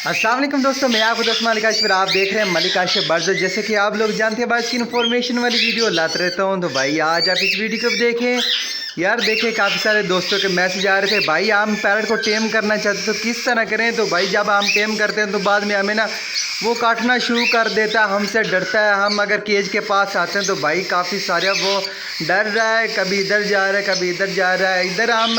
अस्सलाम वालेकुम दोस्तों, मैं आपको दोस्त मलिक आशिफ, आप देख रहे हैं मलिक आशिफ बर्ड। जैसे कि आप लोग जानते हैं, आज की इन्फॉर्मेशन वाली वीडियो लाते रहता हूँ। तो भाई आज आप इस वीडियो को देखें। यार देखें, काफ़ी सारे दोस्तों के मैसेज आ रहे थे, भाई हम पैरट को टेम करना चाहते तो किस तरह करें। तो भाई जब हम टेम करते हैं तो बाद में हमें ना वो काटना शुरू कर देता है, हमसे डरता है। हम अगर केज के पास आते हैं तो भाई काफ़ी सारे वो डर रहा है, कभी इधर जा रहा है, कभी इधर जा रहा है। इधर हम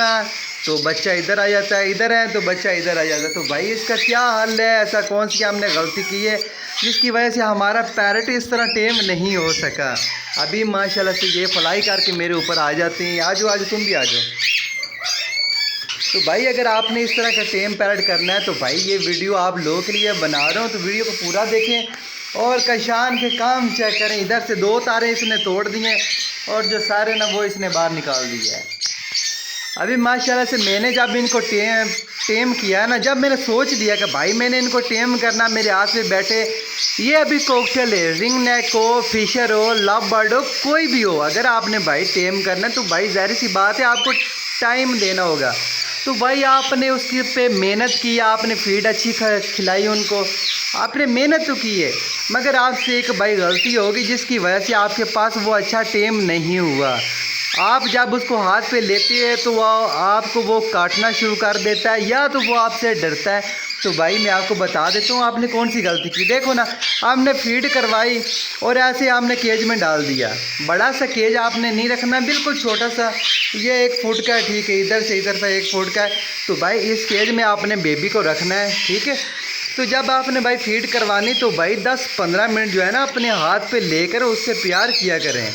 तो बच्चा इधर आ जाता है, इधर है तो बच्चा इधर आ जाता है। तो भाई इसका क्या हल है? ऐसा कौन सी हमने गलती की है जिसकी वजह से हमारा पैरट इस तरह टेम नहीं हो सका? अभी माशाल्लाह से ये फ्लाई करके मेरे ऊपर आ जाते हैं। आ जाओ तुम भी आ जाओ। तो भाई अगर आपने इस तरह का टेम पैरट करना है तो भाई ये वीडियो आप लोगों के लिए बना रहा हूँ, तो वीडियो को पूरा देखें और कशान के काम चेक करें। इधर से 2 तारे इसने तोड़ दिए और जो सारे ना वो इसने बाहर निकाल दिए है। अभी माशाल्लाह से मैंने जब इनको टेम किया ना, जब मैंने सोच दिया कि भाई मैंने इनको टेम करना, मेरे हाथ में बैठे ये अभी कॉकटेल है, रिंग नेक हो, फिशर हो, लव बर्ड हो, कोई भी हो, अगर आपने भाई टेम करना है तो भाई ज़ाहिर सी बात है आपको टाइम देना होगा। तो भाई आपने उसके पे मेहनत की, आपने फीड अच्छी खिलाई उनको, आपने मेहनत तो की है, मगर आपसे एक भाई गलती होगी जिसकी वजह से आपके पास वो अच्छा टेम नहीं हुआ। आप जब उसको हाथ पे लेते हैं तो वो आपको वो काटना शुरू कर देता है या तो वो आपसे डरता है। तो भाई मैं आपको बता देता हूँ आपने कौन सी गलती की। देखो ना, आपने फीड करवाई और ऐसे आपने केज में डाल दिया। बड़ा सा केज आपने नहीं रखना, बिल्कुल छोटा सा, ये 1 फुट का है, ठीक है, इधर से इधर तक 1 फुट का है। तो भाई इस केज में आपने बेबी को रखना है, ठीक है। तो जब आपने भाई फीड करवानी तो भाई 10-15 मिनट जो है ना अपने हाथ पे लेकर उससे प्यार किया करें।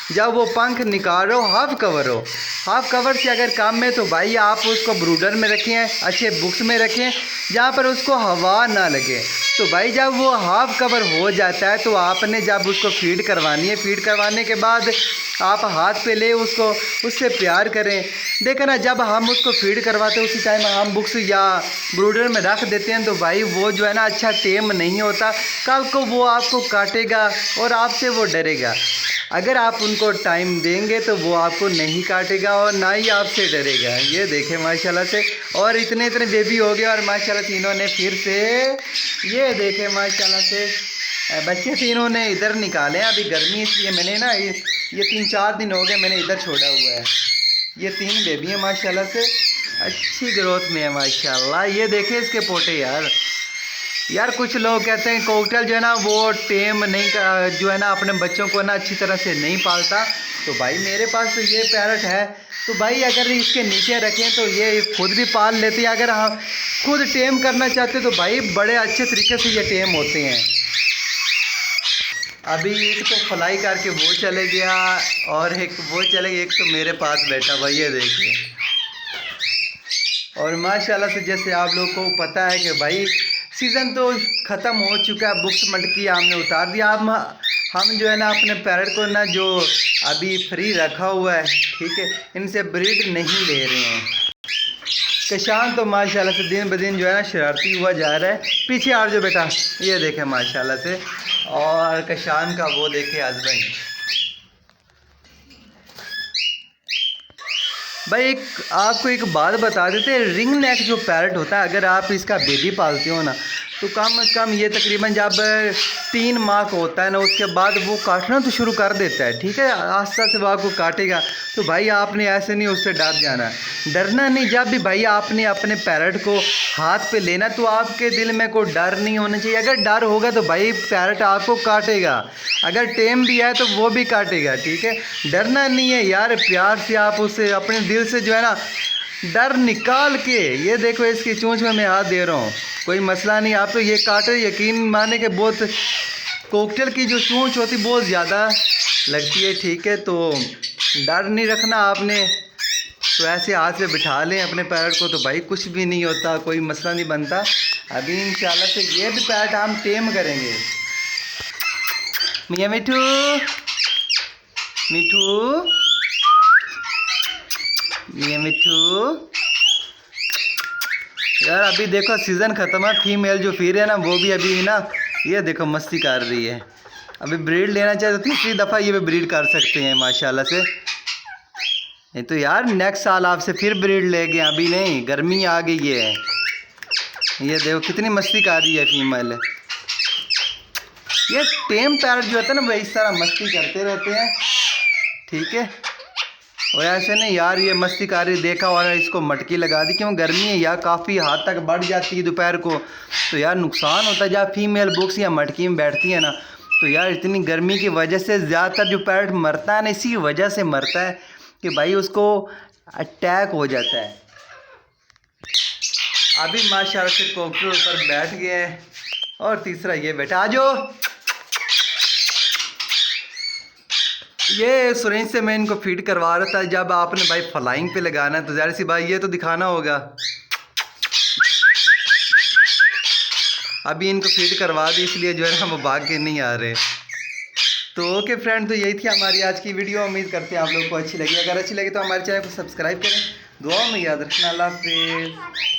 जब वो पंख निकाल रहे हो, हाफ कवर हो, हाफ कवर से अगर काम में तो भाई आप उसको ब्रूडर में रखें, अच्छे बुक्स में रखें जहाँ पर उसको हवा ना लगे। तो भाई जब वो हाफ कवर हो जाता है तो आपने जब उसको फीड करवानी है, फीड करवाने के बाद आप हाथ पे ले उसको, उससे प्यार करें। देखें ना, जब हम उसको फीड करवाते हैं उसी टाइम हम बुक्स या ब्रूडर में रख देते हैं तो भाई वो जो है ना अच्छा टेम नहीं होता। कल को वो आपको काटेगा और आपसे वो डरेगा। अगर आप उनको टाइम देंगे तो वो आपको नहीं काटेगा और ना ही आपसे डरेगा। ये देखें माशाल्लाह से, और इतने इतने बेबी हो गए और माशाल्लाह से इन्होंने फिर से ये देखें माशाल्लाह से बच्चे से इन्होंने इधर निकाले। अभी गर्मी इसलिए मैंने ना ये 3-4 दिन हो गए मैंने इधर छोड़ा हुआ है। ये 3 बेबी हैं माशाल्लाह से, अच्छी ग्रोथ में है माशाल्लाह। ये देखें इसके पोटे यार कुछ लोग कहते हैं कॉकटेल जो है ना वो टेम नहीं जो है ना अपने बच्चों को ना अच्छी तरह से नहीं पालता। तो भाई मेरे पास तो ये पैरट है, तो भाई अगर इसके नीचे रखें तो ये खुद भी पाल लेते हैं। अगर हम खुद टेम करना चाहते तो भाई बड़े अच्छे तरीके से ये टेम होते हैं। अभी एक तो फ्लाई करके वो चले गया और एक वो चले गया, एक तो मेरे पास बैठा भाई, ये देखिए। और माशाल्लाह से जैसे आप लोग को पता है कि भाई सीज़न तो ख़त्म हो चुका है, बुक्स मटकी हमने उतार दिया। हम जो है ना अपने पैरट को ना जो अभी फ्री रखा हुआ है, ठीक है, इनसे ब्रीड नहीं ले रहे हैं। कशान तो माशाल्लाह से दिन ब दिन जो है ना शरारती हुआ जा रहा है। पीछे आ जाओ बेटा, ये देखें माशाल्लाह से। और कशान का वो देखे हस्बैंड। भाई आपको एक बात बता देते हैं, रिंग नेक जो पैरट होता है अगर आप इसका बेबी पालते हो ना तो कम से कम ये तकरीबन जब 3 माह का होता है ना उसके बाद वो काटना तो शुरू कर देता है, ठीक है, आस्ते से वो आपको काटेगा। तो भाई आपने ऐसे नहीं उससे डर जाना, डरना नहीं। जब भी भाई आपने अपने पैरट को हाथ पे लेना तो आपके दिल में कोई डर नहीं होना चाहिए। अगर डर होगा तो भाई पैरट आपको काटेगा, अगर टेम भी है तो वो भी काटेगा, ठीक है। डरना नहीं है यार, प्यार से आप उससे अपने दिल से जो है ना डर निकाल के, ये देखो इसकी चोंच में मैं हाथ दे रहा हूँ, कोई मसला नहीं। आप तो ये काटे, यकीन माने कि बहुत कॉकटेल की जो चोंच होती बहुत ज़्यादा लगती है, ठीक है। तो डर नहीं रखना आपने, तो ऐसे हाथ से बिठा लें अपने पैरट को तो भाई कुछ भी नहीं होता, कोई मसला नहीं बनता। अभी इंशाल्लाह से ये भी पैरट हम टेम करेंगे। मियाँ मिठू, मिठू, मियाँ मिठू। यार अभी देखो सीज़न ख़त्म है, फीमेल जो फिर है ना वो भी अभी ना ये देखो मस्ती कर रही है। अभी ब्रीड लेना चाहे तो तीसरी दफ़ा ये भी ब्रीड कर सकते हैं माशाल्लाह से। नहीं तो यार नेक्स्ट साल आपसे फिर ब्रीड लेंगे, अभी नहीं, गर्मी आ गई है। ये देखो कितनी मस्ती कर रही है फीमेल। ये टेम पैरट जो होता है ना भाई, इस तरह मस्ती करते रहते हैं, ठीक है। और ऐसे नहीं यार, ये मस्ती कर रही, देखा और इसको मटकी लगा दी। क्यों, गर्मी है यार, काफ़ी हद तक बढ़ जाती है दोपहर को, तो यार नुकसान होता है जब फीमेल बुक्स या मटकी में बैठती है ना। तो यार इतनी गर्मी की वजह से ज़्यादातर जो पैरट मरता है ना, इसी वजह से मरता है कि भाई उसको अटैक हो जाता है। अभी माशाल्लाह से कॉकटेल ऊपर बैठ गए हैं, और तीसरा ये बैठा। आ जाओ। ये सुरेंज से मैं इनको फीड करवा रहा था। जब आपने भाई फ्लाइंग पे लगाना है तो ज़ाहिर सी भाई ये तो दिखाना होगा। अभी इनको फीड करवा दी, इसलिए जो है ना वो भाग के नहीं आ रहे। तो ओके फ्रेंड, तो यही थी हमारी आज की वीडियो। उम्मीद करते हैं आप लोगों को अच्छी लगी। अगर अच्छी लगी तो हमारे चैनल को सब्सक्राइब करें। दुआ में याद रखना। अल्लाह हाफिज़।